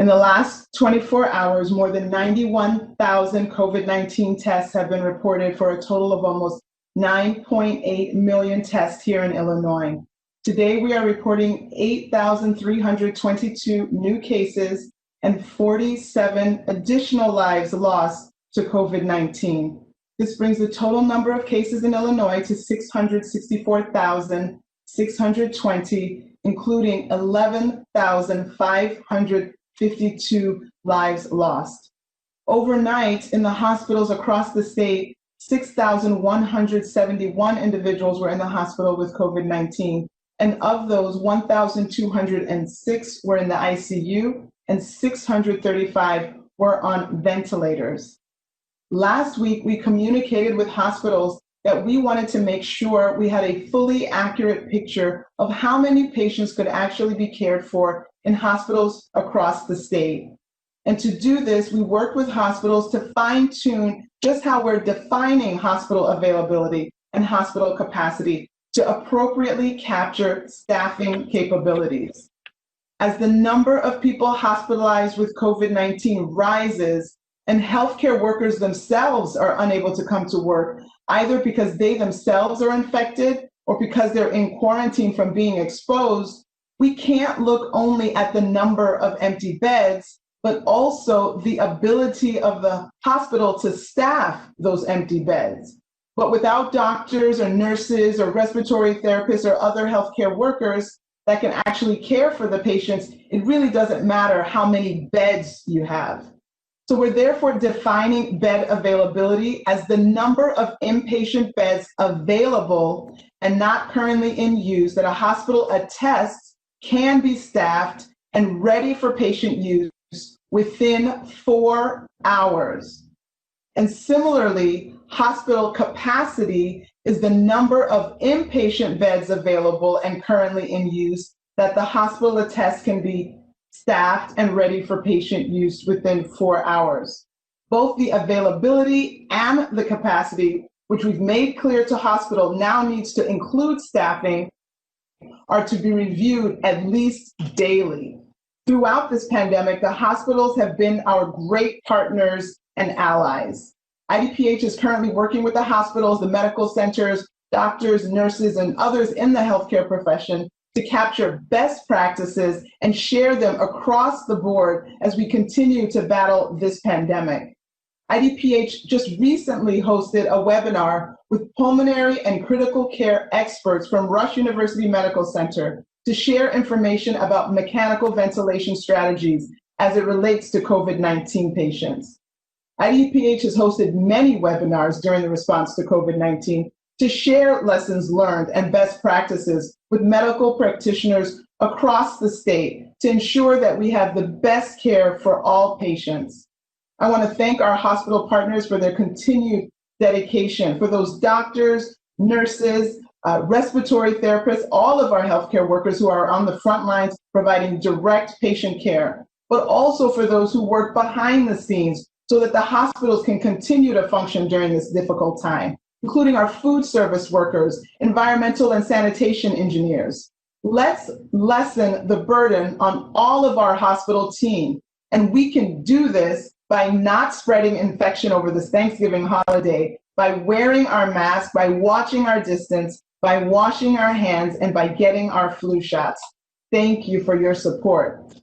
In the last 24 hours, more than 91,000 COVID-19 tests have been reported for a total of almost 9.8 million tests here in Illinois. Today, we are reporting 8,322 new cases and 47 additional lives lost to COVID-19. This brings the total number of cases in Illinois to 664,620, including 11,552 lives lost. Overnight, in the hospitals across the state, 6,171 individuals were in the hospital with COVID-19, and of those, 1,206 were in the ICU and 635 were on ventilators. Last week, we communicated with hospitals that we wanted to make sure we had a fully accurate picture of how many patients could actually be cared for in hospitals across the state. And to do this, we worked with hospitals to fine-tune just how we're defining hospital availability and hospital capacity to appropriately capture staffing capabilities. As the number of people hospitalized with COVID-19 rises and healthcare workers themselves are unable to come to work, either because they themselves are infected or because they're in quarantine from being exposed, we can't look only at the number of empty beds, but also the ability of the hospital to staff those empty beds. But without doctors or nurses or respiratory therapists or other healthcare workers that can actually care for the patients, it really doesn't matter how many beds you have. So we're therefore defining bed availability as the number of inpatient beds available and not currently in use that a hospital attests can be staffed and ready for patient use within 4 hours. And similarly, hospital capacity is the number of inpatient beds available and currently in use that the hospital attests can be staffed and ready for patient use within 4 hours. Both the availability and the capacity, which we've made clear to hospital now needs to include staffing, are to be reviewed at least daily. Throughout this pandemic, the hospitals have been our great partners and allies. IDPH is currently working with the hospitals, the medical centers, doctors, nurses, and others in the healthcare profession to capture best practices and share them across the board as we continue to battle this pandemic. IDPH just recently hosted a webinar with pulmonary and critical care experts from Rush University Medical Center to share information about mechanical ventilation strategies as it relates to COVID-19 patients. IDPH has hosted many webinars during the response to COVID-19 to share lessons learned and best practices with medical practitioners across the state to ensure that we have the best care for all patients. I want to thank our hospital partners for their continued dedication, for those doctors, nurses, respiratory therapists, all of our healthcare workers who are on the front lines providing direct patient care, but also for those who work behind the scenes so that the hospitals can continue to function during this difficult time, including our food service workers, environmental and sanitation engineers. Let's lessen the burden on all of our hospital team, and we can do this by not spreading infection over this Thanksgiving holiday, by wearing our mask, by watching our distance, by washing our hands, and by getting our flu shots. Thank you for your support.